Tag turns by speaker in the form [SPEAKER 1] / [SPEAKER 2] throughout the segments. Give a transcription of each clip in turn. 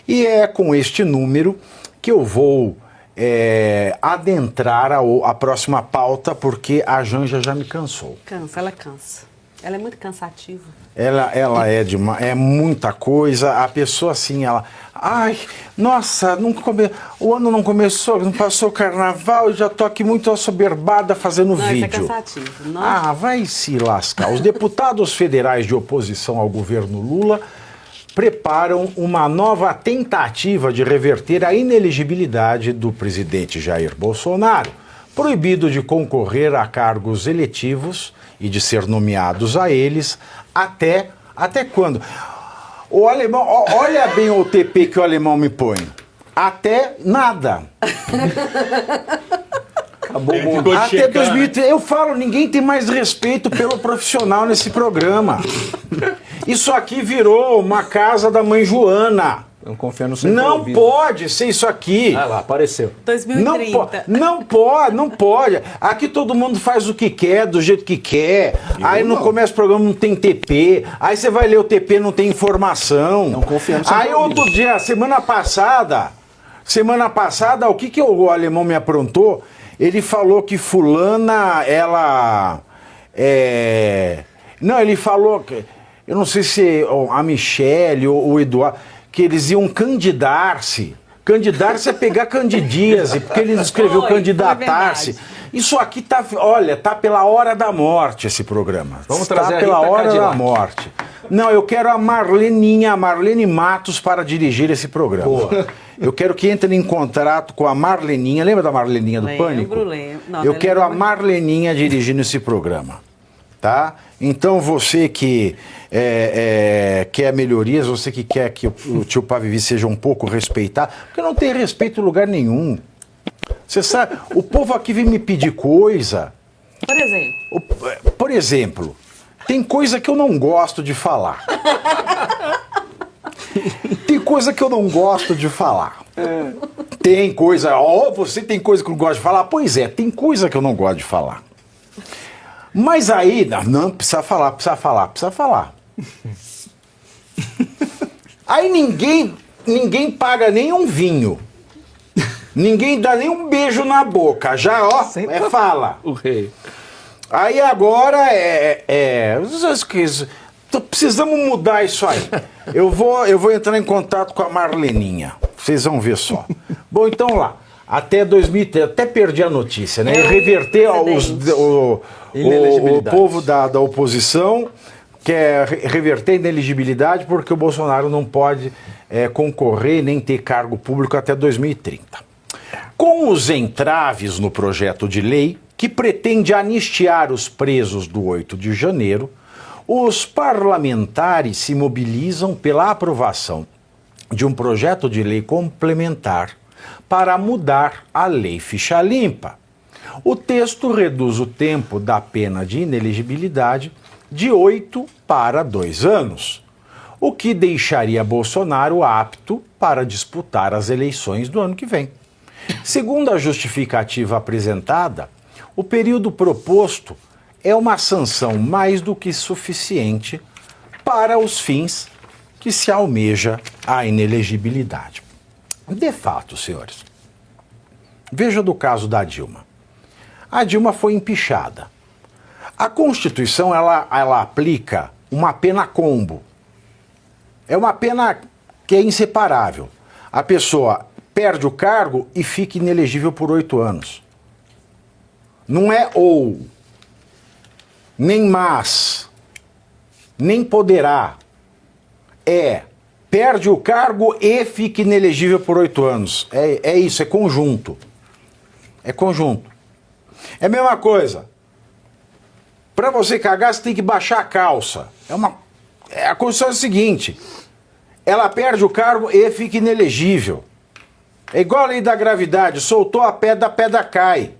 [SPEAKER 1] E é com este número que eu vou adentrar a próxima pauta, porque a Janja já me cansou.
[SPEAKER 2] Ela cansa. Ela é muito cansativa.
[SPEAKER 1] Ela é muita coisa. A pessoa assim, ai, nossa, o ano não começou, não passou o carnaval, eu já tô aqui muito assoberbada fazendo vídeo.
[SPEAKER 2] Isso é cansativo.
[SPEAKER 1] Não. Vai se lascar. Os deputados federais de oposição ao governo Lula preparam uma nova tentativa de reverter a inelegibilidade do presidente Jair Bolsonaro, proibido de concorrer a cargos eletivos e de ser nomeados a eles até quando? O alemão, olha bem o TP que o alemão me põe. Até nada. Até 2003. Eu falo, ninguém tem mais respeito pelo profissional nesse programa. Isso aqui virou uma casa da mãe Joana.
[SPEAKER 3] Não confio no seu
[SPEAKER 1] Não
[SPEAKER 3] ouvido.
[SPEAKER 1] Pode ser isso aqui.
[SPEAKER 3] Ah lá, apareceu.
[SPEAKER 2] 2030.
[SPEAKER 1] Não pode. Aqui todo mundo faz o que quer, do jeito que quer. Aí no começo do programa não tem TP. Aí você vai ler o TP, não tem informação.
[SPEAKER 3] Não confia no seu
[SPEAKER 1] Aí outro dia, semana passada, o que o alemão me aprontou? Ele falou que fulana, Não, ele falou que... Eu não sei se a Michele ou o Eduardo, que eles iam candidar-se. Candidar-se é pegar candidíase, porque ele escreveu candidatar-se. Isso aqui tá pela hora da morte esse programa.
[SPEAKER 3] Vamos trazer
[SPEAKER 1] pela hora
[SPEAKER 3] Cadillac.
[SPEAKER 1] da morte. Não, eu quero a Marlene Matos para dirigir esse programa.
[SPEAKER 3] Boa.
[SPEAKER 1] Eu quero que entre em contrato com a Marleninha. Lembra da Marleninha do Pânico?
[SPEAKER 2] Lembro. Não,
[SPEAKER 1] eu quero a Marleninha dirigindo esse programa. Tá? Então você que quer melhorias, você que quer que o tio Pavivi seja um pouco respeitado, porque não tem respeito em lugar nenhum. Você sabe, o povo aqui vem me pedir coisa. Por exemplo, tem coisa que eu não gosto de falar. Tem coisa que eu não gosto de falar. Tem coisa, você tem coisa que eu não gosto de falar? Pois é, tem coisa que eu não gosto de falar. Mas aí, não, precisa falar. Aí ninguém paga nem um vinho. Ninguém dá nem um beijo na boca. Já, fala.
[SPEAKER 3] O rei.
[SPEAKER 1] Aí agora precisamos mudar isso aí. Eu vou entrar em contato com a Marleninha. Vocês vão ver só. Bom, então lá. Até 2003, até perdi a notícia, né? Reverter o povo da oposição quer reverter a inelegibilidade porque o Bolsonaro não pode concorrer nem ter cargo público até 2030. Com os entraves no projeto de lei que pretende anistiar os presos do 8 de janeiro, os parlamentares se mobilizam pela aprovação de um projeto de lei complementar para mudar a Lei Ficha Limpa. O texto reduz o tempo da pena de inelegibilidade de 8 para 2 anos, o que deixaria Bolsonaro apto para disputar as eleições do ano que vem. Segundo a justificativa apresentada, o período proposto é uma sanção mais do que suficiente para os fins que se almeja a inelegibilidade. De fato, senhores, veja do caso da Dilma. A Dilma foi empichada. A Constituição, ela aplica uma pena combo. É uma pena que é inseparável. A pessoa perde o cargo e fica inelegível por 8 anos. Não é ou, nem mas, nem poderá. Perde o cargo e fica inelegível por 8 anos. É isso, é conjunto. É conjunto. É a mesma coisa. Para você cagar, você tem que baixar a calça. A Constituição é o seguinte: ela perde o cargo e fica inelegível. É igual a lei da gravidade, soltou a pedra cai.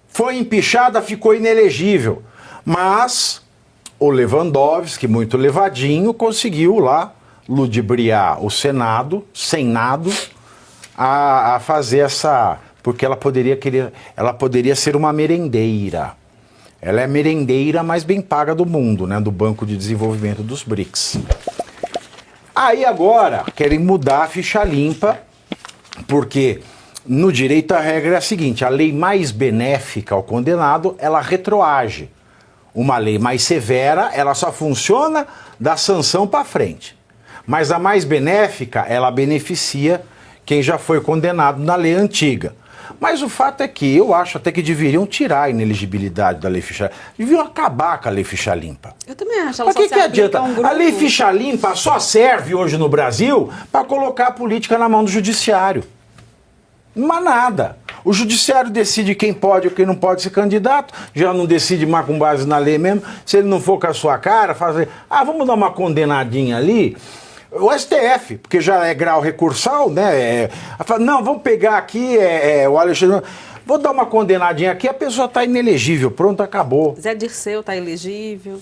[SPEAKER 1] Foi empichada, ficou inelegível. Mas o Lewandowski, muito levadinho, conseguiu lá ludibriar o Senado a fazer essa... Porque ela poderia ser uma merendeira. Ela é a merendeira mais bem paga do mundo, né? Do Banco de Desenvolvimento dos BRICS. Aí agora querem mudar a ficha limpa, porque no direito a regra é a seguinte: a lei mais benéfica ao condenado, ela retroage. Uma lei mais severa, ela só funciona da sanção para frente. Mas a mais benéfica, ela beneficia quem já foi condenado na lei antiga. Mas o fato é que eu acho até que deveriam tirar a ineligibilidade da lei ficha limpa. Deveriam acabar com a lei ficha limpa.
[SPEAKER 2] Eu também acho. Ela
[SPEAKER 1] Mas o que adianta?
[SPEAKER 2] grupo.
[SPEAKER 1] A lei ficha limpa só serve hoje no Brasil para colocar a política na mão do judiciário. Mas nada. O judiciário decide quem pode ou quem não pode ser candidato, já não decide mais com base na lei mesmo. Se ele não for com a sua cara, fazer, vamos dar uma condenadinha ali. O STF, porque já é grau recursal, né? Não, vamos pegar aqui o Alexandre. Vou dar uma condenadinha aqui, a pessoa está inelegível, pronto, acabou.
[SPEAKER 2] Zé Dirceu está elegível.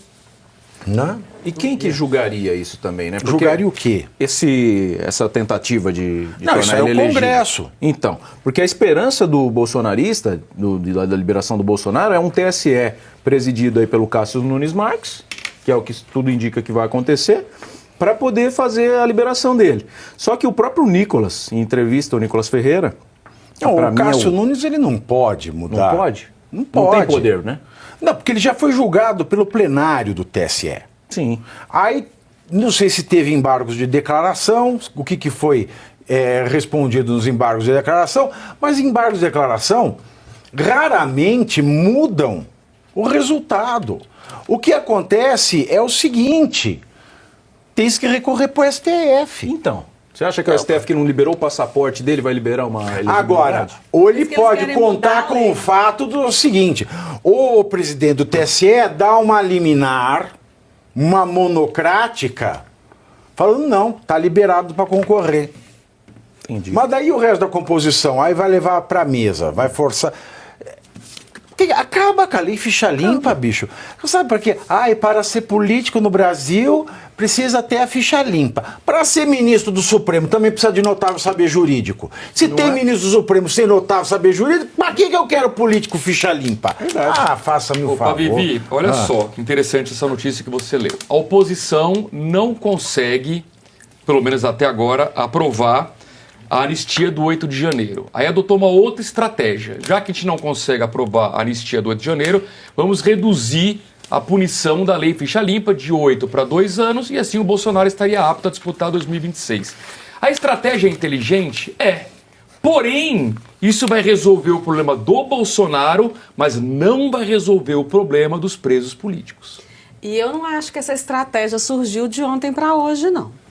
[SPEAKER 1] Não?
[SPEAKER 3] E quem que julgaria isso também, né? Porque
[SPEAKER 1] Julgaria o quê?
[SPEAKER 3] essa tentativa de
[SPEAKER 1] Não, isso
[SPEAKER 3] tornar
[SPEAKER 1] é o
[SPEAKER 3] ele elegível.
[SPEAKER 1] Congresso.
[SPEAKER 3] Então, porque a esperança do bolsonarista, da liberação do Bolsonaro, é um TSE presidido aí pelo Cássio Nunes Marques, que é o que tudo indica que vai acontecer, para poder fazer a liberação dele. Só que o próprio Nicolas, em entrevista, o Nicolas Ferreira...
[SPEAKER 1] Não,
[SPEAKER 3] pra
[SPEAKER 1] o
[SPEAKER 3] mim
[SPEAKER 1] Cássio Nunes, ele não pode mudar.
[SPEAKER 3] Não pode?
[SPEAKER 1] Não pode.
[SPEAKER 3] Não tem poder, né?
[SPEAKER 1] Não, porque ele já foi julgado pelo plenário do TSE.
[SPEAKER 3] Sim.
[SPEAKER 1] Aí, não sei se teve embargos de declaração, o que foi respondido nos embargos de declaração, mas embargos de declaração raramente mudam o resultado. O que acontece é o seguinte: tem que recorrer para o STF.
[SPEAKER 3] Então, você acha que o STF que não liberou o passaporte dele vai liberar uma elegibilidade?
[SPEAKER 1] Agora, ou ele
[SPEAKER 2] Diz que eles
[SPEAKER 1] pode
[SPEAKER 2] querem
[SPEAKER 1] contar
[SPEAKER 2] mudar a
[SPEAKER 1] com
[SPEAKER 2] lei.
[SPEAKER 1] o fato do seguinte: ou o presidente do TSE dá uma liminar, uma monocrática, falando não, tá liberado para concorrer.
[SPEAKER 3] Entendi.
[SPEAKER 1] Mas daí o resto da composição, aí vai levar para a mesa, vai forçar. Acaba com a lei ficha limpa, bicho. Você sabe por quê? E para ser político no Brasil, precisa ter a ficha limpa. Para ser ministro do Supremo, também precisa de notável saber jurídico. Se tem ministro do Supremo sem notável saber jurídico, para que eu quero político ficha limpa? Faça-me o favor.
[SPEAKER 4] Vivi, olha só que interessante essa notícia que você leu. A oposição não consegue, pelo menos até agora, aprovar a anistia do 8 de janeiro. Aí adotou uma outra estratégia. Já que a gente não consegue aprovar a anistia do 8 de janeiro, vamos reduzir a punição da lei ficha limpa de 8 para 2 anos e assim o Bolsonaro estaria apto a disputar 2026. A estratégia é inteligente? É. Porém, isso vai resolver o problema do Bolsonaro, mas não vai resolver o problema dos presos políticos.
[SPEAKER 2] E eu não acho que essa estratégia surgiu de ontem para hoje, não.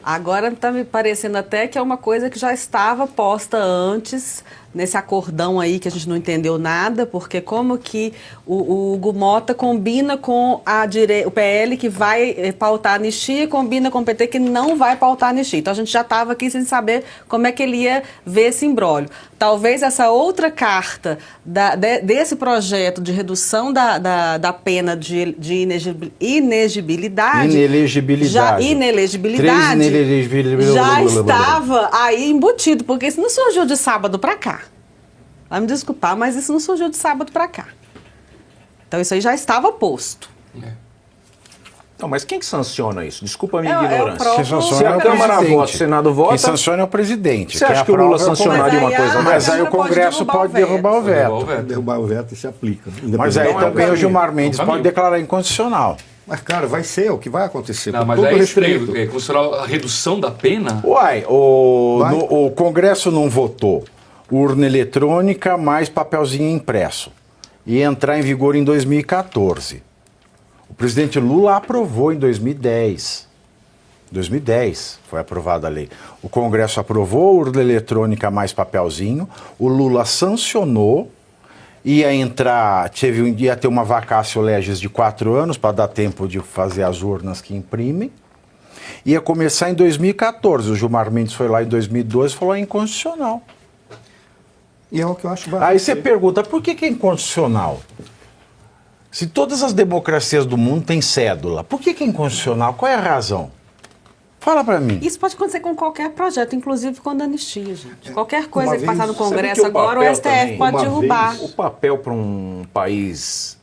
[SPEAKER 2] Agora está me parecendo até que é uma coisa que já estava posta antes, nesse acordão aí que a gente não entendeu nada, porque como que o Hugo Mota combina com o PL que vai pautar a anistia, combina com o PT que não vai pautar a anistia. Então a gente já estava aqui sem saber como é que ele ia ver esse imbróglio. Talvez essa outra carta desse projeto de redução da pena de inelegibilidade já estava aí embutido, porque isso não surgiu de sábado para cá. Vai me desculpar, mas isso não surgiu de sábado para cá. Então isso aí já estava posto.
[SPEAKER 3] Não, mas quem que sanciona isso? Desculpa a minha
[SPEAKER 2] É o
[SPEAKER 3] ignorância.
[SPEAKER 2] próprio-
[SPEAKER 1] Quem sanciona
[SPEAKER 3] Se a
[SPEAKER 1] é o
[SPEAKER 3] Câmara
[SPEAKER 1] presidente.
[SPEAKER 3] vota, o Senado vota.
[SPEAKER 1] Quem sanciona é o presidente.
[SPEAKER 3] Você acha
[SPEAKER 1] Quem
[SPEAKER 3] que o Lula
[SPEAKER 1] aprova é
[SPEAKER 3] sancionaria uma
[SPEAKER 2] Mas aí
[SPEAKER 3] coisa
[SPEAKER 2] a-
[SPEAKER 3] mais?
[SPEAKER 1] Mas aí o
[SPEAKER 2] Câmara pode
[SPEAKER 1] Congresso
[SPEAKER 2] derrubar
[SPEAKER 1] pode
[SPEAKER 2] o veto.
[SPEAKER 1] derrubar o veto.
[SPEAKER 5] Derrubar o veto se aplica.
[SPEAKER 1] Mas aí
[SPEAKER 3] Então é um
[SPEAKER 1] também o
[SPEAKER 3] caminho.
[SPEAKER 1] Gilmar Mendes
[SPEAKER 4] É um
[SPEAKER 1] pode
[SPEAKER 4] caminho.
[SPEAKER 1] declarar inconstitucional.
[SPEAKER 5] Mas, cara, vai ser o que vai acontecer.
[SPEAKER 4] Não,
[SPEAKER 5] com
[SPEAKER 4] mas
[SPEAKER 5] todo
[SPEAKER 4] é
[SPEAKER 5] respeito.
[SPEAKER 4] estranho. Considerar a redução da pena?
[SPEAKER 1] Uai,
[SPEAKER 5] Vai.
[SPEAKER 1] o Congresso não votou urna eletrônica mais papelzinho impresso. Ia entrar em vigor em 2014. O presidente Lula aprovou em 2010. 2010 foi aprovada a lei. O Congresso aprovou urna eletrônica mais papelzinho, o Lula sancionou, ia ter uma vacácio legis de 4 anos para dar tempo de fazer as urnas que imprimem. Ia começar em 2014. O Gilmar Mendes foi lá em 2012 e falou: é inconstitucional.
[SPEAKER 5] E é o que eu acho que vai
[SPEAKER 1] Aí você
[SPEAKER 5] acontecer.
[SPEAKER 1] pergunta, por que é inconstitucional? Se todas as democracias do mundo têm cédula, por que é inconstitucional? Qual é a razão? Fala pra mim.
[SPEAKER 2] Isso pode acontecer com qualquer projeto, inclusive com a anistia, gente. Qualquer coisa
[SPEAKER 5] Uma
[SPEAKER 2] que passar no
[SPEAKER 5] vez-
[SPEAKER 2] Congresso
[SPEAKER 3] Sabe que o
[SPEAKER 2] agora, o
[SPEAKER 3] papel
[SPEAKER 2] STF
[SPEAKER 3] também,
[SPEAKER 2] pode
[SPEAKER 5] uma
[SPEAKER 2] derrubar.
[SPEAKER 5] vez,
[SPEAKER 3] O papel para um país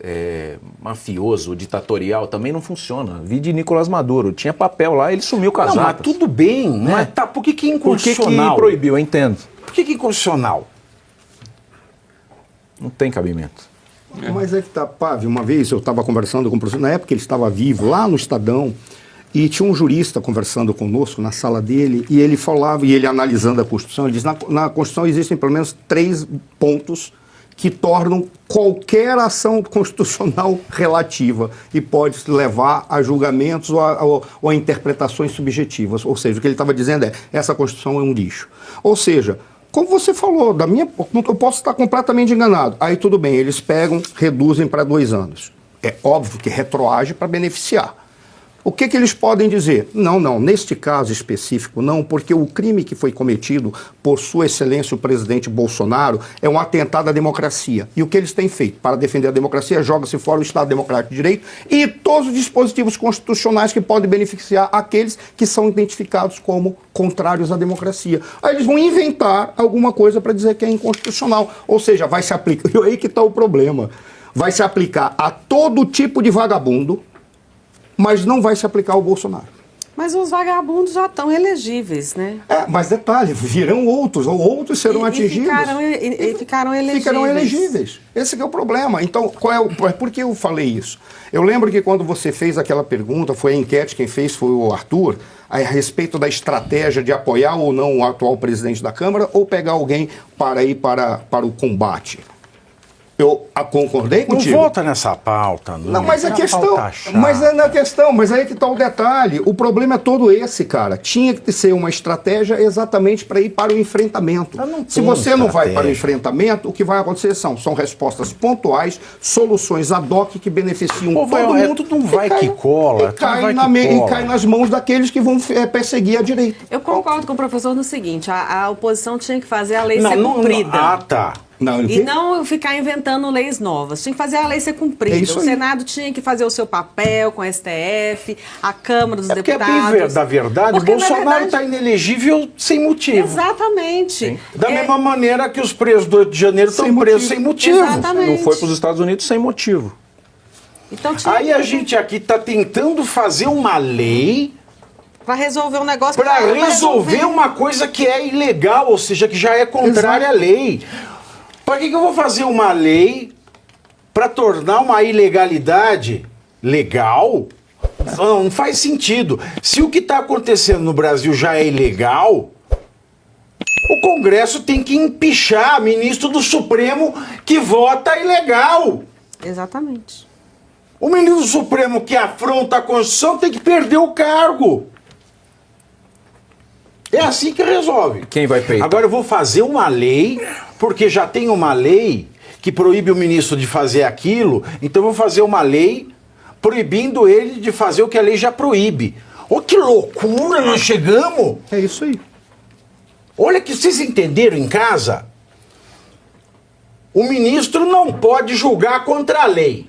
[SPEAKER 3] mafioso, ditatorial, também não funciona. Vi de Nicolás Maduro. Tinha papel lá, ele sumiu com as
[SPEAKER 1] Não, mas
[SPEAKER 3] atas.
[SPEAKER 1] tudo bem, né?
[SPEAKER 3] Mas
[SPEAKER 1] Tá, por que que é
[SPEAKER 3] Por que
[SPEAKER 1] inconstitucional?
[SPEAKER 3] proibiu? Eu entendo.
[SPEAKER 1] Por que é inconstitucional?
[SPEAKER 3] Não tem cabimento.
[SPEAKER 5] Mas é que tá, Pave, uma vez eu estava conversando com o professor, na época ele estava vivo, lá no Estadão, e tinha um jurista conversando conosco na sala dele, e ele falava, e ele analisando a Constituição, ele diz, na Constituição existem pelo menos 3 pontos que tornam qualquer ação constitucional relativa e pode levar a julgamentos ou a interpretações subjetivas. Ou seja, o que ele estava dizendo é, essa Constituição é um lixo. Ou seja, como você falou, eu posso estar completamente enganado. Aí tudo bem, eles pegam, reduzem para 2 anos. É óbvio que retroage para beneficiar. O que eles podem dizer? Não, neste caso específico não, porque o crime que foi cometido por Sua Excelência o presidente Bolsonaro é um atentado à democracia. E o que eles têm feito? Para defender a democracia, joga-se fora o Estado Democrático de Direito e todos os dispositivos constitucionais que podem beneficiar aqueles que são identificados como contrários à democracia. Aí eles vão inventar alguma coisa para dizer que é inconstitucional. Ou seja, vai se aplicar. E aí que está o problema. Vai se aplicar a todo tipo de vagabundo, mas não vai se aplicar ao Bolsonaro.
[SPEAKER 2] Mas os vagabundos já estão elegíveis, né?
[SPEAKER 5] Mas detalhe, virão outros, ou outros serão atingidos.
[SPEAKER 2] Ficaram elegíveis.
[SPEAKER 5] Ficarão elegíveis. Esse que é o problema. Então, por que eu falei isso? Eu lembro que quando você fez aquela pergunta, foi a enquete, quem fez foi o Arthur, a respeito da estratégia de apoiar ou não o atual presidente da Câmara, ou pegar alguém para ir para o combate. Eu concordei
[SPEAKER 1] Não
[SPEAKER 5] contigo.
[SPEAKER 1] volta nessa pauta, não.
[SPEAKER 5] Não, mas a
[SPEAKER 1] Essa
[SPEAKER 5] questão.
[SPEAKER 1] pauta chata.
[SPEAKER 5] Mas é na questão, mas aí que está o detalhe. O problema é todo esse, cara. Tinha que ser uma estratégia exatamente para ir para o enfrentamento.
[SPEAKER 1] Mas não
[SPEAKER 5] Se
[SPEAKER 1] tem
[SPEAKER 5] você não vai para o
[SPEAKER 1] estratégia.
[SPEAKER 5] enfrentamento, o que vai acontecer são respostas pontuais, soluções ad hoc que beneficiam
[SPEAKER 1] Pô,
[SPEAKER 5] todo
[SPEAKER 1] vai,
[SPEAKER 5] mundo.
[SPEAKER 1] tu não vai que cola,
[SPEAKER 5] E
[SPEAKER 1] tu
[SPEAKER 5] cai,
[SPEAKER 1] não vai que
[SPEAKER 5] e
[SPEAKER 1] cola.
[SPEAKER 5] cai nas mãos daqueles que vão perseguir a direita.
[SPEAKER 2] Eu concordo com o professor no seguinte, a oposição tinha que fazer a lei ser
[SPEAKER 1] Não,
[SPEAKER 2] cumprida.
[SPEAKER 1] Ah, tá.
[SPEAKER 5] Não,
[SPEAKER 2] E não ficar inventando leis novas. Tinha que fazer a lei ser cumprida.
[SPEAKER 5] É isso
[SPEAKER 2] O
[SPEAKER 5] aí.
[SPEAKER 2] Senado tinha que fazer o seu papel com a STF, a Câmara dos
[SPEAKER 1] Porque
[SPEAKER 2] Deputados.
[SPEAKER 1] da verdade,
[SPEAKER 2] Porque,
[SPEAKER 1] o
[SPEAKER 2] na
[SPEAKER 1] Bolsonaro
[SPEAKER 2] verdade-
[SPEAKER 1] está inelegível sem motivo.
[SPEAKER 2] Exatamente.
[SPEAKER 1] Da mesma maneira que os presos do 8 de janeiro
[SPEAKER 5] Sem
[SPEAKER 1] estão presos
[SPEAKER 5] motivo.
[SPEAKER 1] sem motivo.
[SPEAKER 2] Exatamente.
[SPEAKER 3] Não foi para os Estados Unidos sem motivo.
[SPEAKER 2] Então tinha
[SPEAKER 1] Aí a gente aqui está tentando fazer uma lei
[SPEAKER 2] para resolver um negócio
[SPEAKER 1] para
[SPEAKER 2] que-
[SPEAKER 1] resolver uma coisa que é ilegal, ou seja, que já é contrária à lei. Para que eu vou fazer uma lei para tornar uma ilegalidade legal? Não faz sentido. Se o que está acontecendo no Brasil já é ilegal, o Congresso tem que empichar ministro do Supremo que vota ilegal.
[SPEAKER 2] Exatamente.
[SPEAKER 1] O ministro do Supremo que afronta a Constituição tem que perder o cargo. É assim que resolve.
[SPEAKER 3] Quem vai peitar?
[SPEAKER 1] Agora eu vou fazer uma lei, porque já tem uma lei que proíbe o ministro de fazer aquilo, então eu vou fazer uma lei proibindo ele de fazer o que a lei já proíbe. Ô, que loucura nós chegamos!
[SPEAKER 5] É isso aí.
[SPEAKER 1] Olha que vocês entenderam em casa. O ministro não pode julgar contra a lei.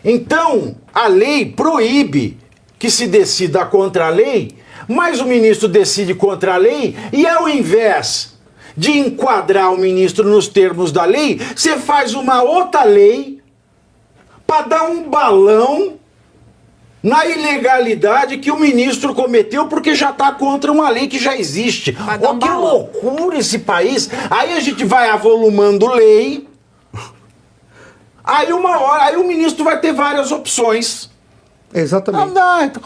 [SPEAKER 1] Então, a lei proíbe que se decida contra a lei, mas o ministro decide contra a lei e ao invés de enquadrar o ministro nos termos da lei, você faz uma outra lei para dar um balão na ilegalidade que o ministro cometeu porque já está contra uma lei que já existe.
[SPEAKER 2] Vai dar
[SPEAKER 1] Ó,
[SPEAKER 2] um
[SPEAKER 1] que
[SPEAKER 2] balão.
[SPEAKER 1] loucura esse país. Aí a gente vai avolumando lei. Aí uma hora, aí o ministro vai ter várias opções.
[SPEAKER 5] Exatamente.
[SPEAKER 1] Então,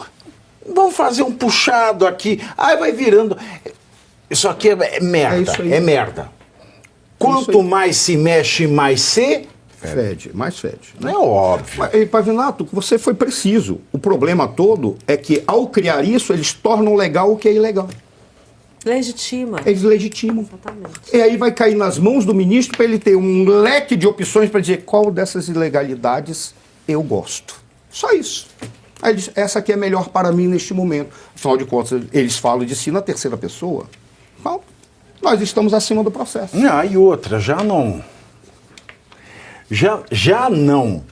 [SPEAKER 1] vamos fazer um puxado aqui. Aí vai virando. Isso aqui é merda.
[SPEAKER 5] É isso aí.
[SPEAKER 1] É merda. Quanto
[SPEAKER 5] Isso aí.
[SPEAKER 1] mais se mexe, mais se.
[SPEAKER 5] Fede, mais fede.
[SPEAKER 1] Não é óbvio.
[SPEAKER 5] Mas, Pavinato, você foi preciso. O problema todo é que, ao criar isso, eles tornam legal o que é ilegal.
[SPEAKER 2] Legitima.
[SPEAKER 5] Eles legitimam.
[SPEAKER 2] Exatamente.
[SPEAKER 5] E aí vai cair nas mãos do ministro para ele ter um leque de opções para dizer qual dessas ilegalidades eu gosto. Só isso. Aí ele diz, essa aqui é melhor para mim neste momento. Afinal de contas, eles falam de si na terceira pessoa. Então, nós estamos acima do processo.
[SPEAKER 1] Não, e outra, já não. Já não.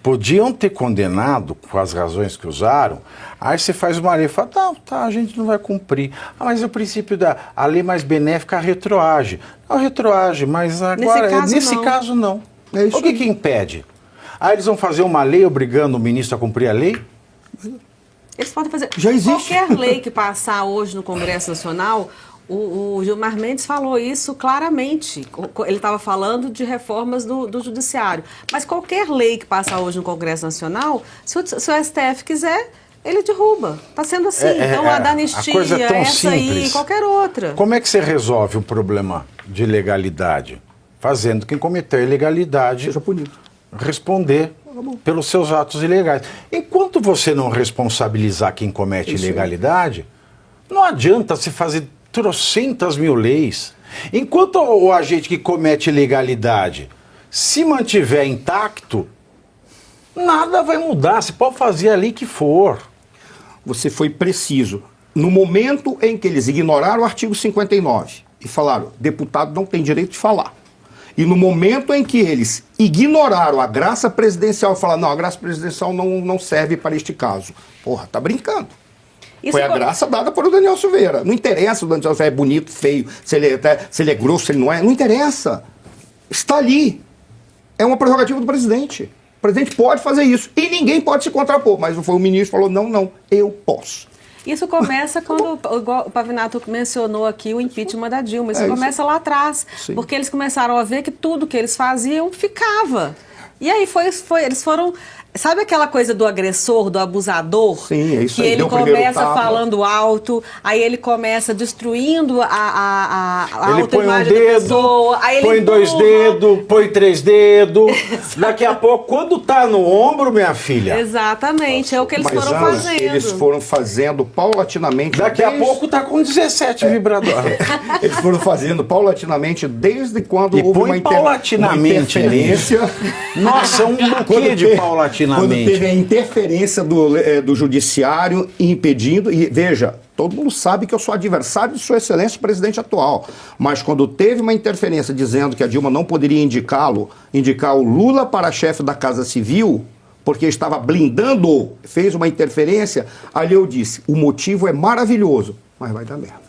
[SPEAKER 1] Podiam ter condenado com as razões que usaram, aí você faz uma lei e fala, não, tá, a gente não vai cumprir. Ah, mas o princípio a lei mais benéfica retroage. Não retroage, mas agora, nesse caso não.
[SPEAKER 5] É isso
[SPEAKER 1] o que impede? Aí eles vão fazer uma lei obrigando o ministro a cumprir a lei?
[SPEAKER 2] Eles podem fazer.
[SPEAKER 5] Já existe.
[SPEAKER 2] Qualquer lei que passar hoje no Congresso Nacional, o Gilmar Mendes falou isso claramente. Ele estava falando de reformas do Judiciário. Mas qualquer lei que passar hoje no Congresso Nacional, se o STF quiser, ele derruba. Está sendo assim. Então, a da anistia,
[SPEAKER 1] coisa é tão
[SPEAKER 2] essa aí,
[SPEAKER 1] simples.
[SPEAKER 2] qualquer outra.
[SPEAKER 1] Como é que você resolve o problema de ilegalidade? Fazendo quem cometeu a ilegalidade
[SPEAKER 5] Seja punido.
[SPEAKER 1] responder pelos seus atos ilegais. Enquanto você não responsabilizar quem comete ilegalidade, não adianta se fazer trocentas mil leis. Enquanto o agente que comete ilegalidade se mantiver intacto, nada vai mudar. Você pode fazer a lei que for.
[SPEAKER 5] Você foi preciso. No momento em que eles ignoraram o artigo 59 e falaram, deputado não tem direito de falar. E no momento em que eles ignoraram a graça presidencial e falaram, não, a graça presidencial não serve para este caso. Porra, tá brincando. Foi a graça dada por o Daniel Silveira. Não interessa se o Daniel Silveira é bonito, feio, se ele é grosso, se ele não é. Não interessa. Está ali. É uma prerrogativa do presidente. O presidente pode fazer isso. E ninguém pode se contrapor. Mas foi o ministro que falou, não, eu posso.
[SPEAKER 2] Isso começa quando, igual o Pavinato mencionou aqui, o impeachment da Dilma. Isso começa lá atrás.
[SPEAKER 5] Sim.
[SPEAKER 2] Porque eles começaram a ver que tudo que eles faziam ficava. E aí eles foram... Sabe aquela coisa do agressor, do abusador?
[SPEAKER 5] Sim, é isso
[SPEAKER 2] que
[SPEAKER 5] aí.
[SPEAKER 2] ele
[SPEAKER 5] Deu o primeiro
[SPEAKER 2] começa
[SPEAKER 5] tapa.
[SPEAKER 2] falando alto, aí ele começa destruindo a
[SPEAKER 1] Ele põe um
[SPEAKER 2] autoimagem da
[SPEAKER 1] dedo,
[SPEAKER 2] pessoa, aí ele
[SPEAKER 1] põe 2
[SPEAKER 2] empurra.
[SPEAKER 1] dedos, põe 3 dedos. Daqui a pouco, quando tá no ombro, minha filha,
[SPEAKER 2] Exatamente, é o que eles
[SPEAKER 5] Mas
[SPEAKER 2] foram
[SPEAKER 5] antes,
[SPEAKER 2] fazendo.
[SPEAKER 5] eles foram fazendo paulatinamente.
[SPEAKER 1] daqui a pouco tá com 17 vibradores.
[SPEAKER 5] Eles foram fazendo paulatinamente desde quando
[SPEAKER 1] E
[SPEAKER 5] houve
[SPEAKER 1] põe
[SPEAKER 5] uma
[SPEAKER 1] paulatinamente
[SPEAKER 5] interferência.
[SPEAKER 1] Nossa, um buquê de
[SPEAKER 5] Quando
[SPEAKER 1] paulatinamente.
[SPEAKER 5] teve a interferência do judiciário impedindo, e veja, todo mundo sabe que eu sou adversário de Sua Excelência o presidente atual, mas quando teve uma interferência dizendo que a Dilma não poderia indicar o Lula para chefe da Casa Civil, porque estava blindando, fez uma interferência, ali eu disse, o motivo é maravilhoso, mas vai dar merda.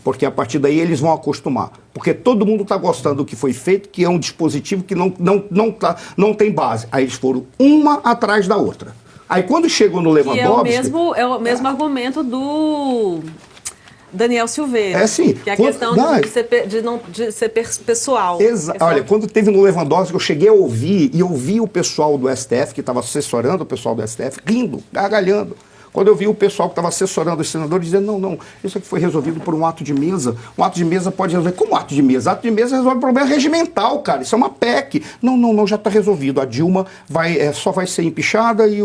[SPEAKER 5] Porque a partir daí eles vão acostumar. Porque todo mundo está gostando do que foi feito, que é um dispositivo que não tem base. Aí eles foram uma atrás da outra. Aí quando chegou no Lewandowski...
[SPEAKER 2] Que é o mesmo argumento do Daniel Silveira.
[SPEAKER 5] É sim.
[SPEAKER 2] Que é a questão de ser pessoal.
[SPEAKER 5] Olha, quando teve no Lewandowski, eu cheguei a ouvir, e eu vi o pessoal do STF, que estava assessorando o pessoal do STF, rindo, gargalhando. Quando eu vi o pessoal que estava assessorando os senadores dizendo, não, isso aqui foi resolvido por um ato de mesa. Um ato de mesa pode resolver. Como ato de mesa? Ato de mesa resolve problema regimental, cara. Isso é uma PEC. Não, já está resolvido. A Dilma só vai ser empichada e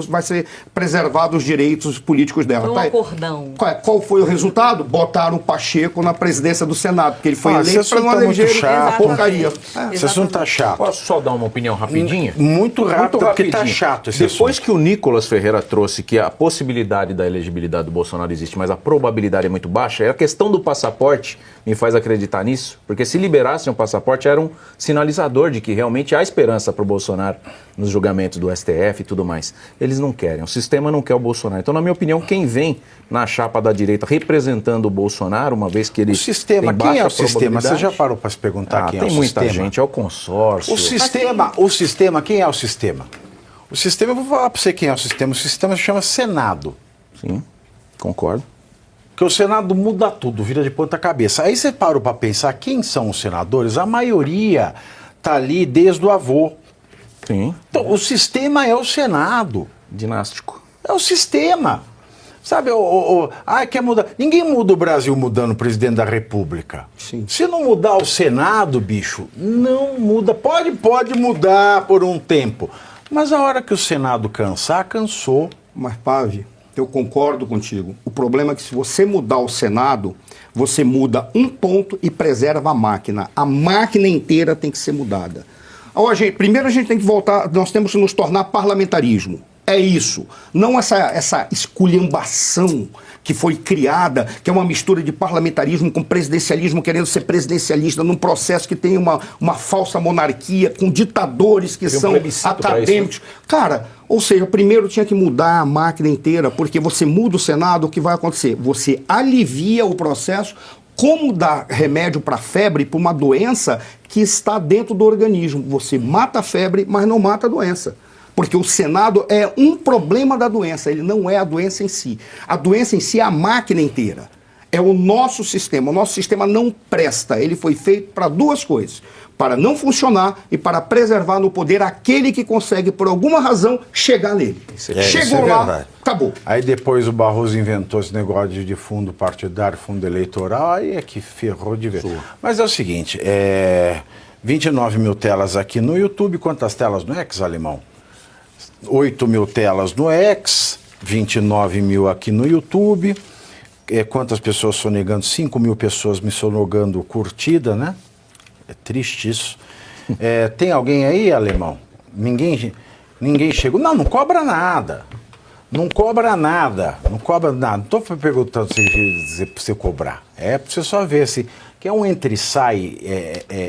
[SPEAKER 5] vai ser preservados os direitos políticos dela.
[SPEAKER 2] Foi um acordão.
[SPEAKER 5] Qual foi o resultado? Botaram o Pacheco na presidência do Senado, porque ele foi eleito para não eleger porcaria.
[SPEAKER 1] Esse assunto tá chato.
[SPEAKER 3] Posso só dar uma opinião rapidinha?
[SPEAKER 1] Muito rápido, porque tá
[SPEAKER 3] rapidinho.
[SPEAKER 1] chato esse
[SPEAKER 3] Depois
[SPEAKER 1] assunto.
[SPEAKER 3] que o Nicolas Ferreira trouxe que a possibilidade da elegibilidade do Bolsonaro existe, mas a probabilidade é muito baixa, a questão do passaporte me faz acreditar nisso, porque se liberassem o passaporte era um sinalizador de que realmente há esperança para o Bolsonaro nos julgamentos do STF e tudo mais. Eles não querem, o sistema não quer o Bolsonaro. Então, na minha opinião, quem vem na chapa da direita representando o Bolsonaro, uma vez que ele
[SPEAKER 1] O sistema,
[SPEAKER 3] tem
[SPEAKER 1] quem é o
[SPEAKER 3] baixa
[SPEAKER 1] sistema? Você
[SPEAKER 3] probabilidade-
[SPEAKER 1] já parou para se perguntar quem é o
[SPEAKER 3] tem muita
[SPEAKER 1] sistema?
[SPEAKER 3] gente, é o consórcio.
[SPEAKER 1] O sistema, quem é o sistema? O sistema, eu vou falar para você quem é o sistema. O sistema se chama Senado.
[SPEAKER 3] Sim, concordo.
[SPEAKER 1] Porque o Senado muda tudo, vira de ponta cabeça. Aí você parou para pensar quem são os senadores? A maioria tá ali desde o avô.
[SPEAKER 3] Sim,
[SPEAKER 1] Então, o sistema é o Senado.
[SPEAKER 3] dinástico.
[SPEAKER 1] É o sistema. Sabe, quer mudar. Ninguém muda o Brasil mudando o presidente da República.
[SPEAKER 5] Sim.
[SPEAKER 1] Se não mudar o Senado, bicho, não muda. Pode mudar por um tempo. Mas a hora que o Senado cansar, cansou.
[SPEAKER 5] Mas, Pave, eu concordo contigo. O problema é que se você mudar o Senado, você muda um ponto e preserva a máquina. A máquina inteira tem que ser mudada. Primeiro a gente tem que voltar, nós temos que nos tornar parlamentarismo. É isso. Não essa esculhambação que foi criada, que é uma mistura de parlamentarismo com presidencialismo, querendo ser presidencialista num processo que tem uma falsa monarquia, com ditadores que são acadêmicos. Cara, ou seja, primeiro tinha que mudar a máquina inteira, porque você muda o Senado, o que vai acontecer? Você alivia o processo. Como dar remédio para febre, para uma doença que está dentro do organismo? Você mata a febre, mas não mata a doença. Porque o Senado é um problema da doença, ele não é a doença em si. A doença em si é a máquina inteira. É o nosso sistema. O nosso sistema não presta. Ele foi feito para duas coisas: para não funcionar e para preservar no poder aquele que consegue, por alguma razão, chegar nele. Chegou lá, verdade. Acabou.
[SPEAKER 1] Aí depois o Barroso inventou esse negócio de fundo partidário, fundo eleitoral, aí é que ferrou de vez. Mas é o seguinte, 29 mil telas aqui no YouTube, quantas telas no X, Alemão? 8 mil telas no X, 29 mil aqui no YouTube. Quantas pessoas sonegando? 5 mil pessoas me sonegando curtida, né? É triste isso. Tem alguém aí, Alemão? Ninguém chegou. Não cobra nada. Não cobra nada. Não cobra nada. Não estou perguntando se você cobrar. É para você só ver se... Que é um entre e sai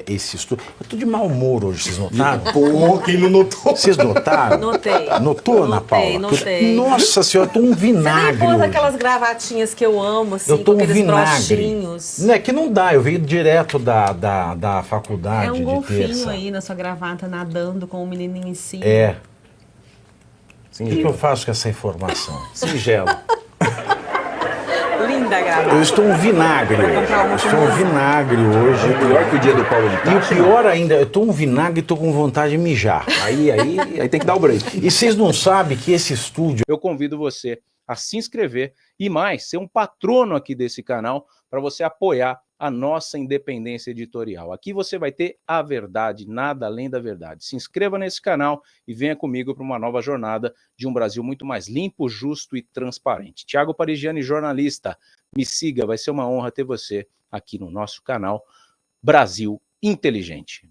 [SPEAKER 1] esse estudo. Eu tô de mau humor hoje, vocês notaram?
[SPEAKER 5] Pô, quem não notou?
[SPEAKER 1] Vocês notaram?
[SPEAKER 2] Notei.
[SPEAKER 1] Notou, Ana Paula?
[SPEAKER 2] Notei.
[SPEAKER 1] Nossa senhora, eu tô um vinagre.
[SPEAKER 2] Você nem pôs
[SPEAKER 1] hoje.
[SPEAKER 2] aquelas gravatinhas que eu amo, assim,
[SPEAKER 1] Eu tô
[SPEAKER 2] com
[SPEAKER 1] um
[SPEAKER 2] aqueles
[SPEAKER 1] vinagre.
[SPEAKER 2] brochinhos.
[SPEAKER 1] Não é que não dá, eu veio direto da faculdade
[SPEAKER 2] É um
[SPEAKER 1] de
[SPEAKER 2] golfinho
[SPEAKER 1] terça.
[SPEAKER 2] aí na sua gravata, nadando com o menininho em cima.
[SPEAKER 1] O que eu faço com essa informação? Singelo.
[SPEAKER 2] Linda gravata.
[SPEAKER 1] Eu estou um vinagre hoje. Eu estou um vinagre hoje.
[SPEAKER 3] Pior que o dia do Paulo de
[SPEAKER 1] E o
[SPEAKER 3] Tarso.
[SPEAKER 1] pior ainda, eu estou um vinagre e estou com vontade de mijar.
[SPEAKER 3] Aí tem que dar o break.
[SPEAKER 1] E vocês não sabem que esse estúdio...
[SPEAKER 3] Eu convido você a se inscrever e mais, ser um patrono aqui desse canal para você apoiar a nossa independência editorial. Aqui você vai ter a verdade, nada além da verdade. Se inscreva nesse canal e venha comigo para uma nova jornada de um Brasil muito mais limpo, justo e transparente. Thiago Parigiani, jornalista. Me siga, vai ser uma honra ter você aqui no nosso canal Brasil Inteligente.